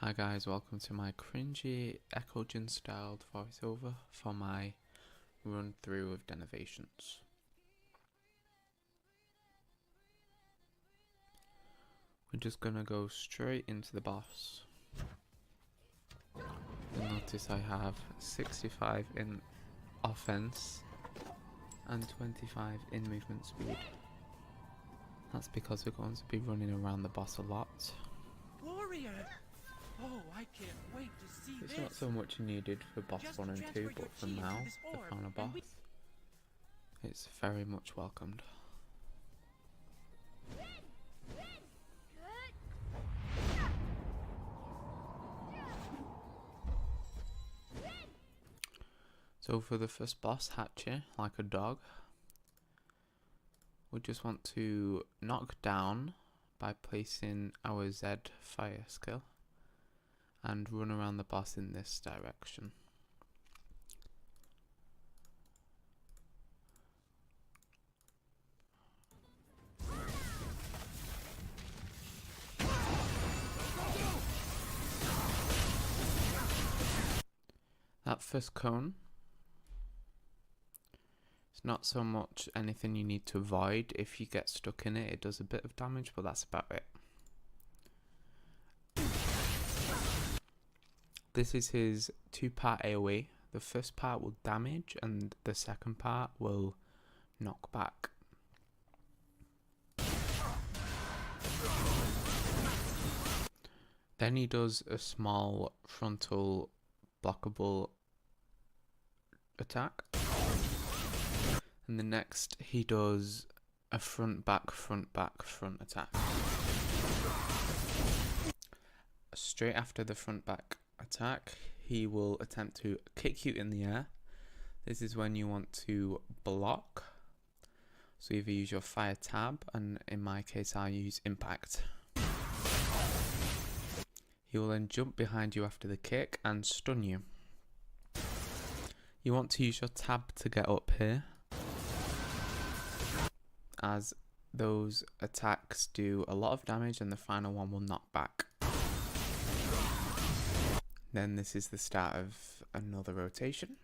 Hi guys, welcome to my cringy Eckogen styled voiceover for my run through of denovations. We're just gonna go straight into the boss. You'll notice I have 65 in offense and 25 in movement speed. That's because we're going to be running around the boss a lot. Warrior! Oh, I can't wait to see It's this. not so much needed for boss 1 and 2, but for now, the final boss, it's very much welcomed. So for the first boss, Hatcher, like a dog, we just want to knock down by placing our Z fire skill and run around the boss in this direction. That first cone, it's not so much anything you need to avoid. If you get stuck in it, it does a bit of damage, but that's about it. This is his two-part AoE. The first part will damage and the second part will knock back. Then he does a small frontal blockable attack. And the next he does a front back front attack. Straight after the front back attack, he will attempt to kick you in the air. This is when you want to block. So either use your fire tab, and in my case I'll use impact. He will then jump behind you after the kick and stun you. You want to use your tab to get up here, as those attacks do a lot of damage and the final one will knock back. Then this is the start of another rotation.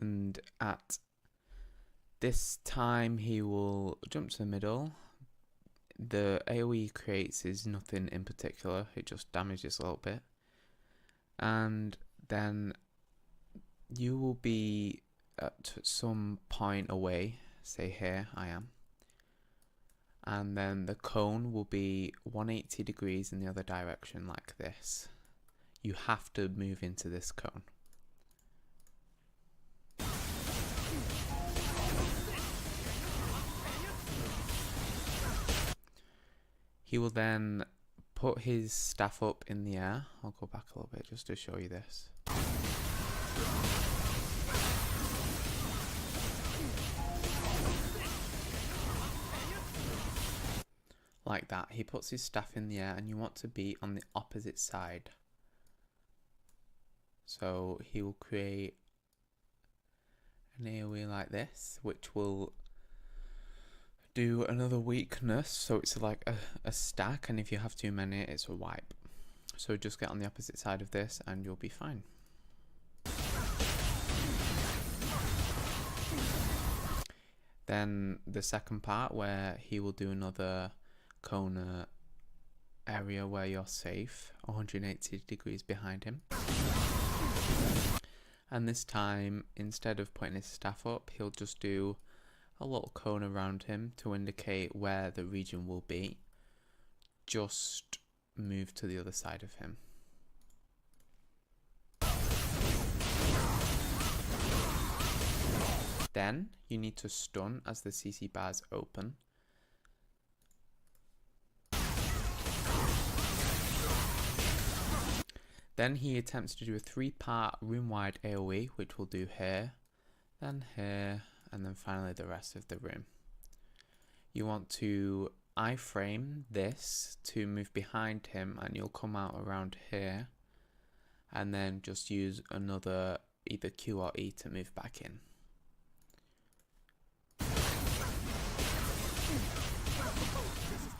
And at this time he will jump to the middle. The AoE he creates is nothing in particular, it just damages a little bit. And then you will be at some point away, say here I am. And then the cone will be 180 degrees in the other direction like this. You have to move into this cone. He will then put his staff up in the air. I'll go back a little bit just to show you this. Like that. He puts his staff in the air and you want to be on the opposite side. So he will create an AoE like this, which will do another weakness. So it's like a stack, and if you have too many, it's a wipe. So just get on the opposite side of this and you'll be fine. Then the second part, where he will do another corner area where you're safe, 180 degrees behind him. And this time, instead of putting his staff up, he'll just do a little cone around him to indicate where the region will be. Just move to the other side of him. Then you need to stun as the CC bars open. Then he attempts to do a 3-part room-wide AoE, which we'll do here, then here, and then finally the rest of the room. You want to iframe this to move behind him, and you'll come out around here, and then just use another either Q or E to move back in. This is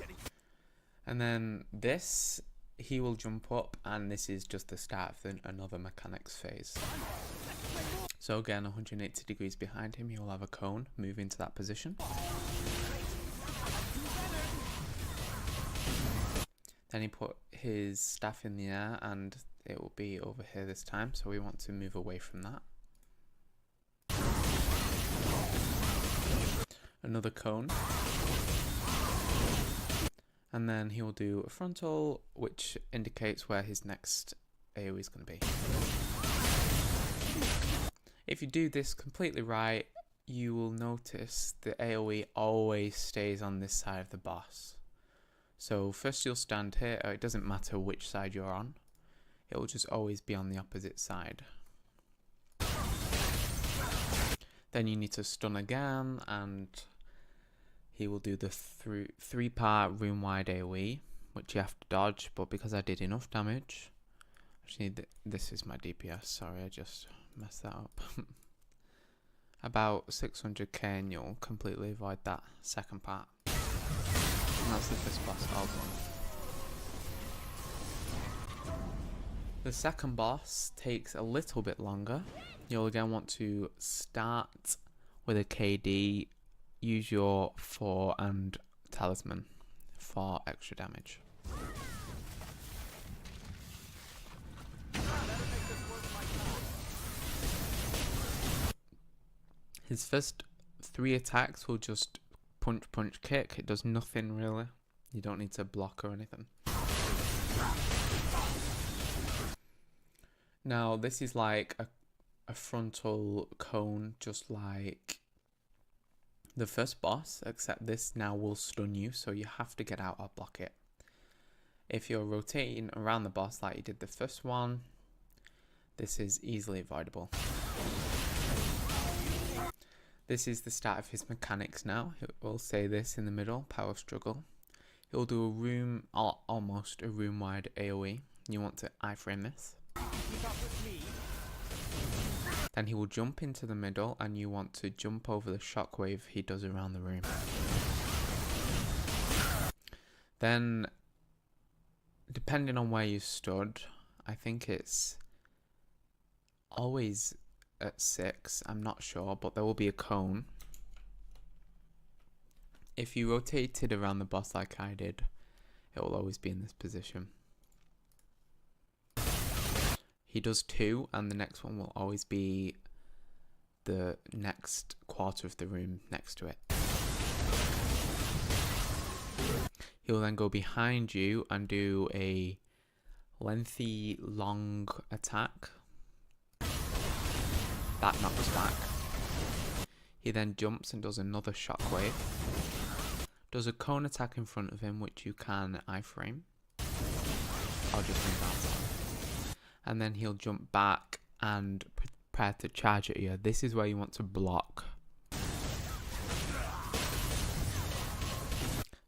And then this, he will jump up, and this is just the start of another mechanics phase. So again, 180 degrees behind him, he will have a cone move into that position. Then he put his staff in the air, and it will be over here this time, so we want to move away from that. Another cone. And then he will do a frontal, which indicates where his next AoE is going to be. If you do this completely right, you will notice the AoE always stays on this side of the boss. So first you'll stand here, it doesn't matter which side you're on, it will just always be on the opposite side. Then you need to stun again, and he will do the three-part room-wide AoE, which you have to dodge, but because I did enough damage, actually this is my DPS, sorry, I just messed that up. About 600k and you'll completely avoid that second part. And that's the first boss all done. The second boss takes a little bit longer. You'll again want to start with a KD, use your 4 and talisman for extra damage. His first 3 attacks will just punch, punch, kick. It does nothing really. You don't need to block or anything. Now this is like a frontal cone, just like the first boss, except this now will stun you, so you have to get out or block it. If you're rotating around the boss like you did the first one, this is easily avoidable. This is the start of his mechanics now. It will say this in the middle, power struggle. He'll do a room, or almost a room wide AoE. You want to iframe this. Then he will jump into the middle, and you want to jump over the shockwave he does around the room. Then, depending on where you stood, I think it's always at 6, I'm not sure, but there will be a cone. If you rotated around the boss like I did, it will always be in this position. He does 2, and the next one will always be the next quarter of the room next to it. He'll then go behind you and do a lengthy, long attack. That knocks back. He then jumps and does another shockwave. Does a cone attack in front of him, which you can iframe. Or just move out. And then he'll jump back and prepare to charge at you. This is where you want to block.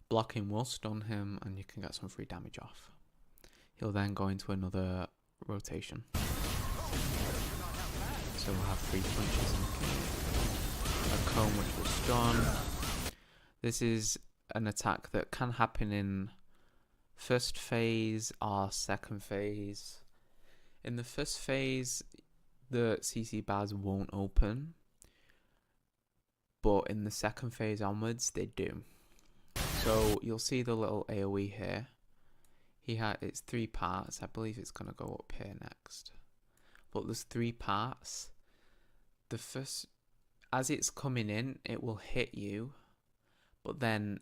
Blocking will stun him and you can get some free damage off. He'll then go into another rotation. So we'll have 3 punches and a cone which will stun. This is an attack that can happen in first phase or second phase. In the first phase, the CC bars won't open, but in the second phase onwards, they do. So you'll see the little AoE here. It's 3 parts. I believe it's going to go up here next. But there's 3 parts. The first, as it's coming in, it will hit you, but then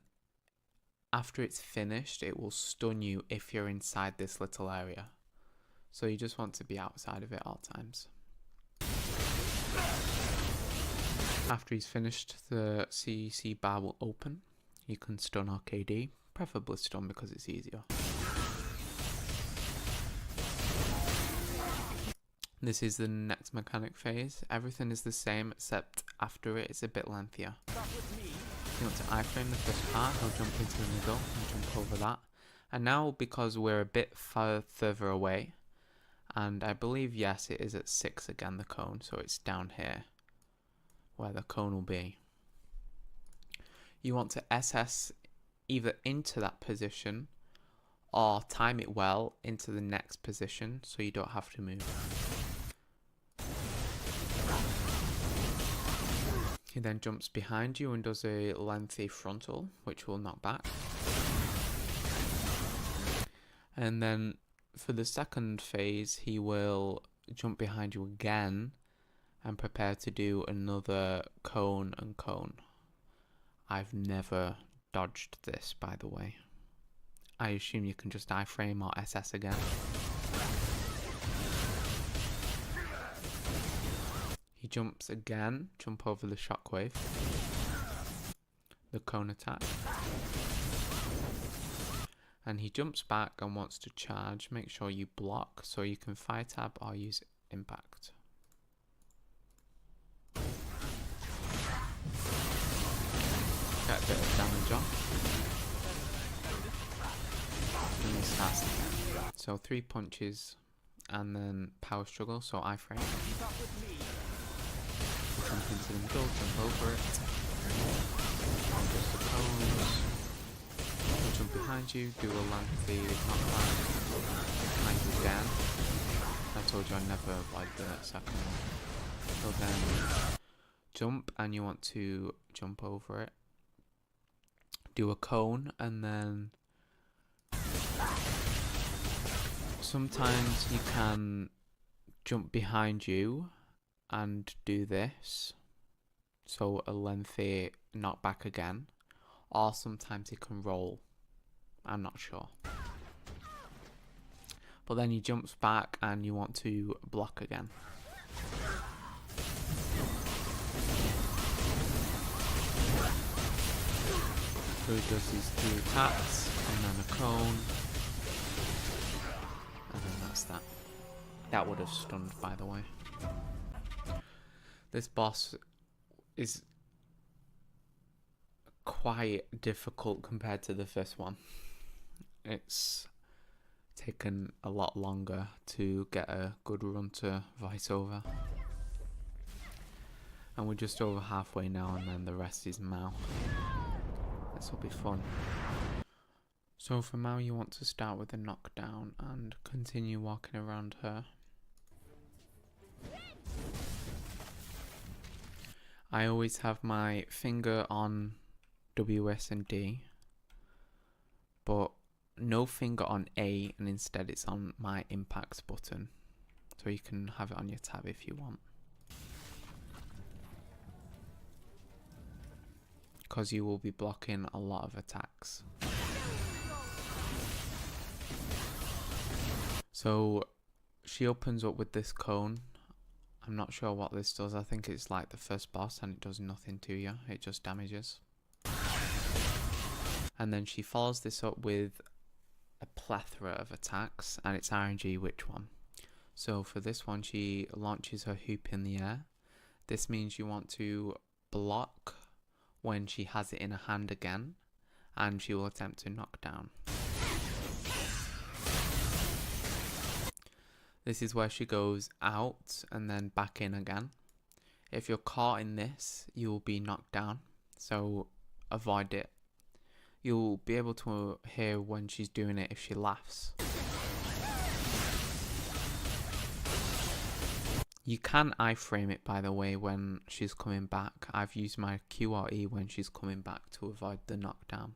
after it's finished, it will stun you if you're inside this little area. So you just want to be outside of it all times. After he's finished, the CC bar will open. You can stun or KD, preferably stun because it's easier. This is the next mechanic phase. Everything is the same except after it, it's a bit lengthier. You want to iframe the first part, he'll jump into the middle and jump over that. And now, because we're a bit further away, and I believe, yes, it is at 6 again, the cone, so it's down here where the cone will be. You want to SS either into that position or time it well into the next position so you don't have to move. He then jumps behind you and does a lengthy frontal, which will knock back. And then for the second phase, he will jump behind you again and prepare to do another cone and cone. I've never dodged this, by the way. I assume you can just iframe or SS again. He jumps again, jump over the shockwave, the cone attack. And he jumps back and wants to charge. Make sure you block so you can fire tab or use impact. Get a bit of damage off. And he starts again. So 3 punches and then power struggle, so iframe. Jump into the middle, jump over it. And just the cones. Jump behind you, do a lengthy knockback. Behind you again. I told you I never avoid the second one. So then jump and you want to jump over it. Do a cone and then sometimes you can jump behind you and do this. So a lengthy knockback again. Or sometimes he can roll. I'm not sure. But then he jumps back and you want to block again. So he does these 2 attacks and then a cone. And then that's that. That would have stunned, by the way. This boss is quite difficult compared to the first one. It's taken a lot longer to get a good run to voiceover. And we're just over halfway now, and then the rest is Mao. This will be fun. So for Mao, you want to start with a knockdown and continue walking around her. I always have my finger on WS and D, but no finger on A, and instead it's on my impact button. So you can have it on your tab if you want. Because you will be blocking a lot of attacks. So she opens up with this cone. I'm not sure what this does. I think it's like the first boss and it does nothing to you. It just damages. And then she follows this up with a plethora of attacks, and it's RNG which one. So for this one, she launches her hoop in the air. This means you want to block when she has it in her hand again, and she will attempt to knock down. This is where she goes out and then back in again. If you're caught in this, you will be knocked down, so avoid it. You'll be able to hear when she's doing it if she laughs. You can iframe it, by the way, when she's coming back. I've used my Q or E when she's coming back to avoid the knockdown.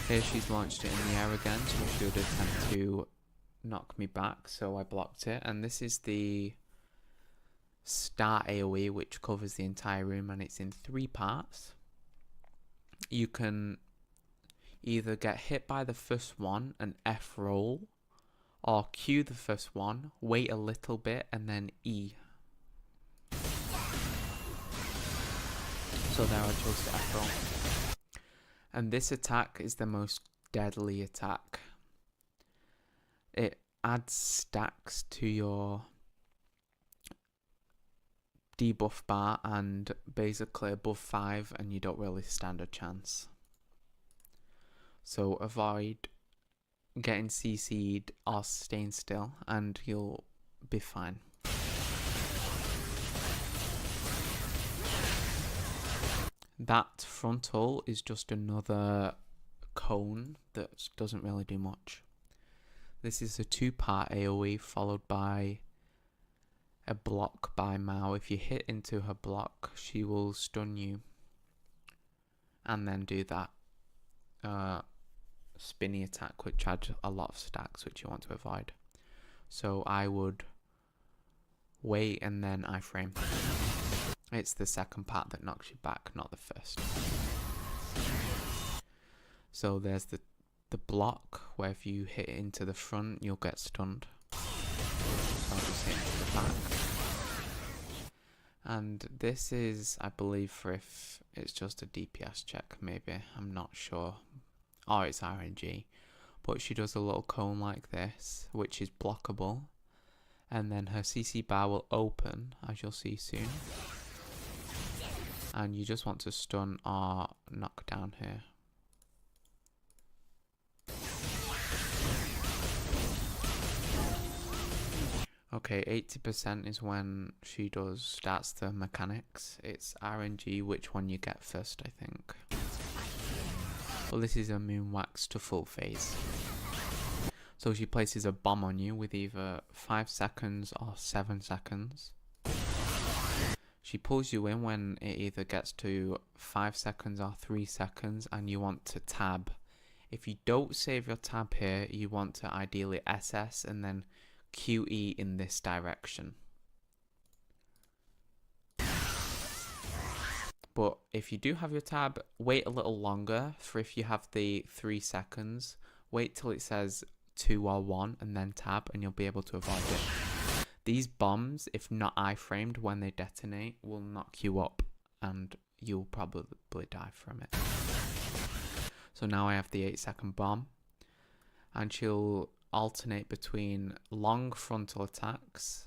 Here she's launched it in the air again, so she would attempt to knock me back, so I blocked it. And this is the start AoE, which covers the entire room, and it's in 3 parts. You can either get hit by the first one and F roll, or Q the first one, wait a little bit, and then E. So there I chose the F roll. And this attack is the most deadly attack. It adds stacks to your debuff bar, and basically above 5 and you don't really stand a chance. So avoid getting CC'd or staying still and you'll be fine. That frontal is just another cone that doesn't really do much. This is a 2-part AoE followed by a block by Mao. If you hit into her block, she will stun you and then do that spinny attack, which adds a lot of stacks, which you want to avoid. So I would wait and then iframe. It's the second part that knocks you back, not the first. So there's the block, where if you hit into the front, you'll get stunned. So I'll just hit into the back. And this is, I believe, for if it's just a DPS check, maybe. I'm not sure. Or it's RNG. But she does a little cone like this, which is blockable. And then her CC bar will open, as you'll see soon. And you just want to stun or knock down here. Okay, 80% is when she starts the mechanics. It's RNG which one you get first, I think. Well, this is a moon wax to full phase. So she places a bomb on you with either 5 seconds or 7 seconds. She pulls you in when it either gets to 5 seconds or 3 seconds and you want to tab. If you don't save your tab here, you want to ideally SS and then QE in this direction. But if you do have your tab, wait a little longer for if you have the 3 seconds. Wait till it says 2 or 1 and then tab and you'll be able to avoid it. These bombs, if not iframed when they detonate, will knock you up and you'll probably die from it. So now I have the 8-second bomb and she'll alternate between long frontal attacks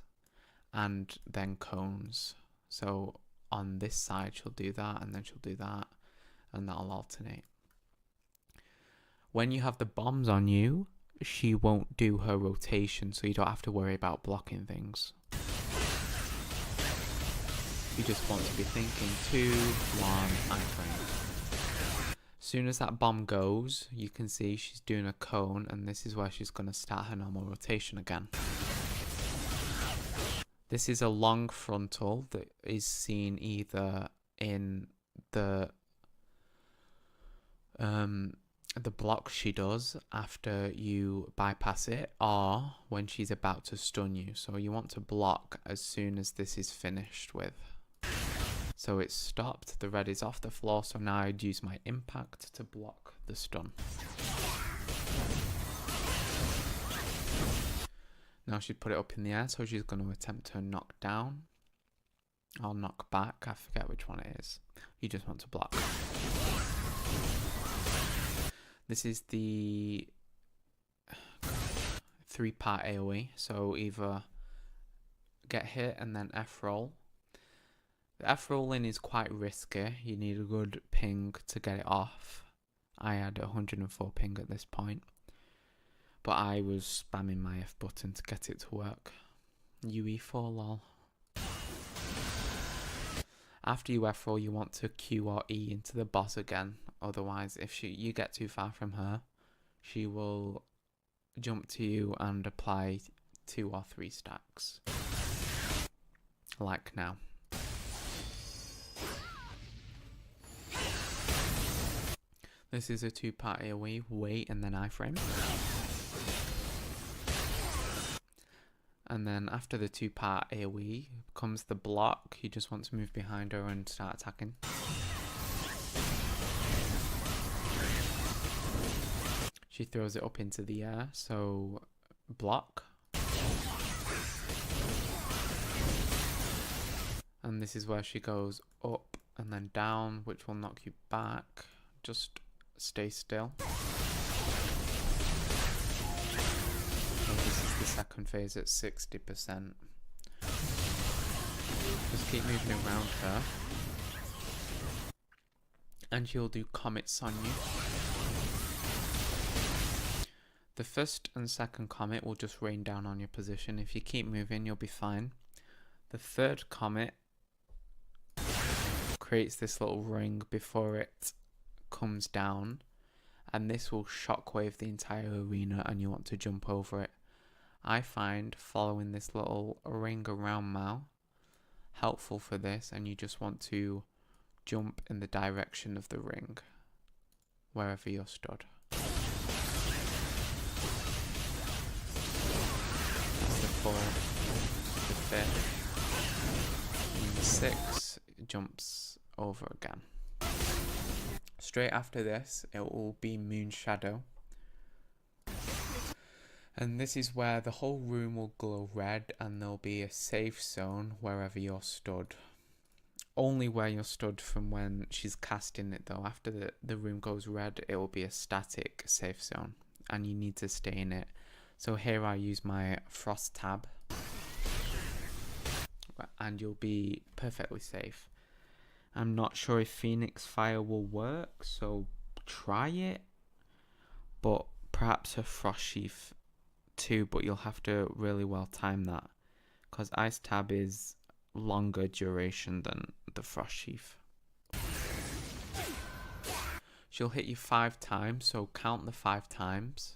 and then cones. So on this side she'll do that and then she'll do that and that'll alternate. When you have the bombs on you, she won't do her rotation, so you don't have to worry about blocking things. You just want to be thinking 2, 1, iframe. Soon as that bomb goes, you can see she's doing a cone and this is where she's going to start her normal rotation again. This is a long frontal that is seen either in the block she does after you bypass it or when she's about to stun you. So you want to block as soon as this is finished with. So it's stopped, the red is off the floor, so now I'd use my impact to block the stun. Now she'd put it up in the air, so she's going to attempt to knock down. Or knock back, I forget which one it is. You just want to block. This is the 3-part AoE, so either get hit and then F-roll. The F-rolling is quite risky, you need a good ping to get it off. I had 104 ping at this point, but I was spamming my F button to get it to work. UE4 lol. After you F-roll, you want to Q or E into the boss again, otherwise if you get too far from her, she will jump to you and apply 2 or 3 stacks. Like now. This is a 2-part AoE, wait and then iframe. And then after the 2-part AoE comes the block. You just want to move behind her and start attacking. She throws it up into the air, so block. And this is where she goes up and then down, which will knock you back. Just stay still. So this is the second phase at 60%. Just keep moving around her. And she'll do comets on you. The first and second comet will just rain down on your position. If you keep moving, you'll be fine. The third comet creates this little ring before it comes down, and this will shockwave the entire arena and you want to jump over it. I find following this little ring around Mao helpful for this, and you just want to jump in the direction of the ring wherever you're stood. That's the 4, the 5th, and the 6 jumps over again. Straight after this, it will be Moon Shadow. And this is where the whole room will glow red and there'll be a safe zone wherever you're stood. Only where you're stood from when she's casting it though. After the room goes red, it will be a static safe zone and you need to stay in it. So here I use my Frost tab and you'll be perfectly safe. I'm not sure if Phoenix Fire will work, so try it. But perhaps a Frost Sheath too, but you'll have to really well time that because Ice Tab is longer duration than the Frost Sheath. She'll hit you 5 times, so count the 5 times.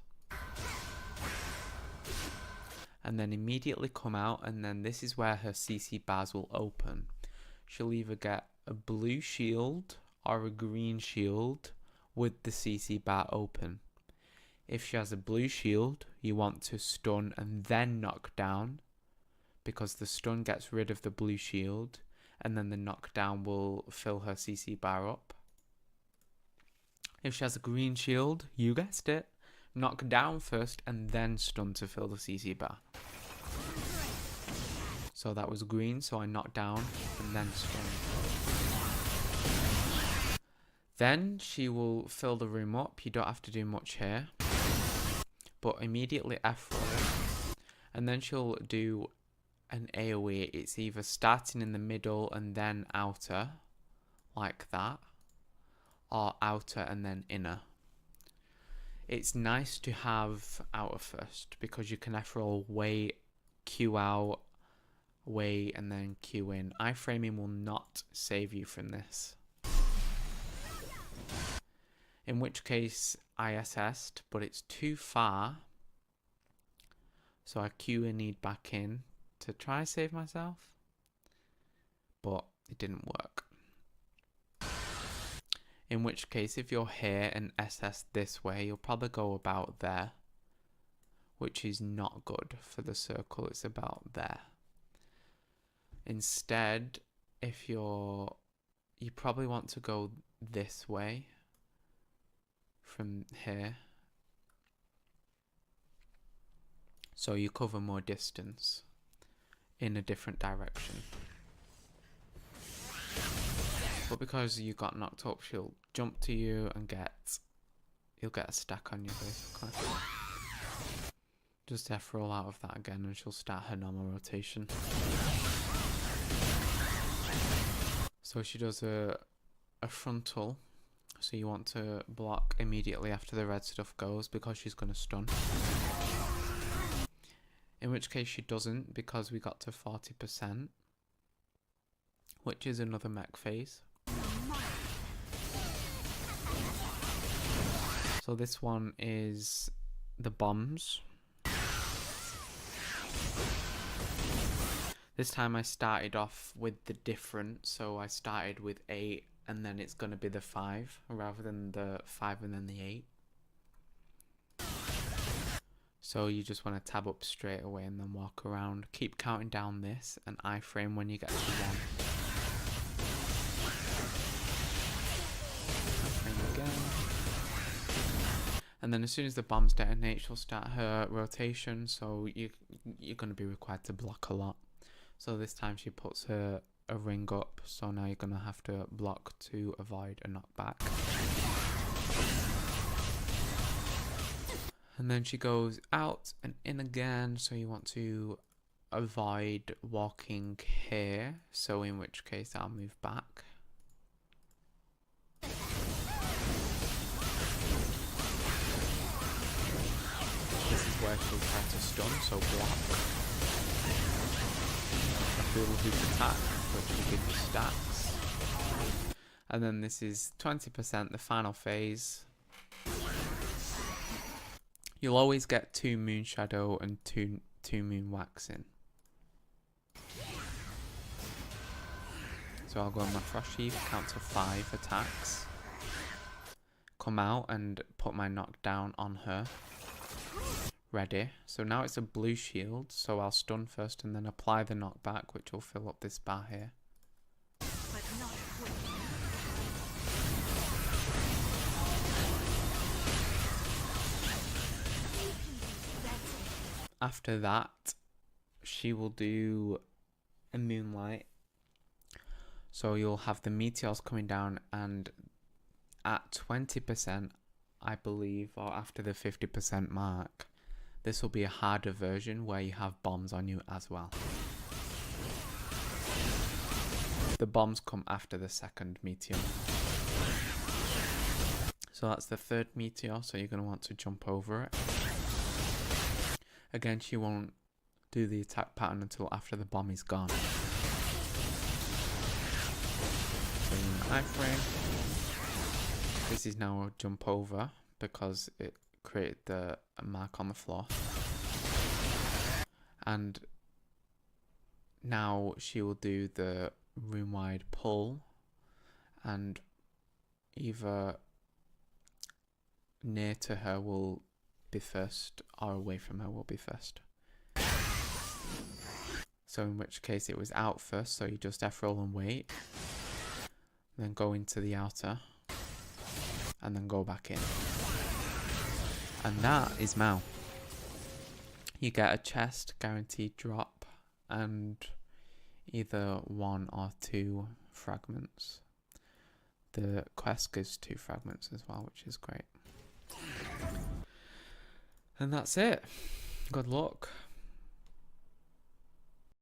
And then immediately come out, and then this is where her CC bars will open. She'll either get a blue shield or a green shield with the CC bar open. If she has a blue shield, you want to stun and then knock down, because the stun gets rid of the blue shield and then the knockdown will fill her CC bar up. If she has a green shield, you guessed it, knock down first and then stun to fill the CC bar. So that was green, so I knocked down and then stun. Then she will fill the room up. You don't have to do much here. But immediately F4, and then she'll do an AoE. It's either starting in the middle and then outer, like that, or outer and then inner. It's nice to have outer first, because you can F-roll way, Q out, way, and then Q in. Iframing will not save you from this. In which case I SS'd, but it's too far. So I Q and need back in to try save myself. But it didn't work. In which case, if you're here and SS this way, you'll probably go about there. Which is not good for the circle, it's about there. Instead, if you probably want to go this way. From here, so you cover more distance in a different direction. But because you got knocked up, she'll jump to you and you'll get a stack on you basically. Just F-roll out of that again and she'll start her normal rotation. So she does a frontal. So you want to block immediately after the red stuff goes because she's going to stun. In which case she doesn't, because we got to 40%. Which is another mech phase. So this one is the bombs. This time I started off with the different, so I started with 8. And then it's going to be the 5 rather than the 5 and then the 8. So you just want to tab up straight away and then walk around. Keep counting down this and iframe when you get to 1. Iframe again. And then as soon as the bombs detonate, she'll start her rotation. So you're going to be required to block a lot. So this time she puts a ring up, so now you're gonna have to block to avoid a knockback. And then she goes out and in again, so you want to avoid walking here, so in which case I'll move back. This is where she'll try to stun, so block. A dual hoop attack, which will give you stats. And then this is 20%, the final phase. You'll always get 2 Moon Shadow and 2 Moon Waxing. So I'll go on my Frost Sheath, count to 5 attacks. Come out and put my knockdown on her. Ready. So now it's a blue shield, so I'll stun first and then apply the knockback, which will fill up this bar here. After that, she will do a Moonlight. So you'll have the meteors coming down, and at 20%, I believe, or after the 50% mark, this will be a harder version where you have bombs on you as well. The bombs come after the second meteor. So that's the third meteor, so you're going to want to jump over it. Again, she won't do the attack pattern until after the bomb is gone. So you're in the iframe. This is now a jump over because it created the mark on the floor. And now she will do the room-wide pull, and either near to her will be first or away from her will be first. So in which case it was out first, so you just F-roll and wait, then go into the outer, and then go back in. And that is Mao. You get a chest, guaranteed drop, and either 1 or 2 fragments. The quest gives 2 fragments as well, which is great. And that's it. Good luck.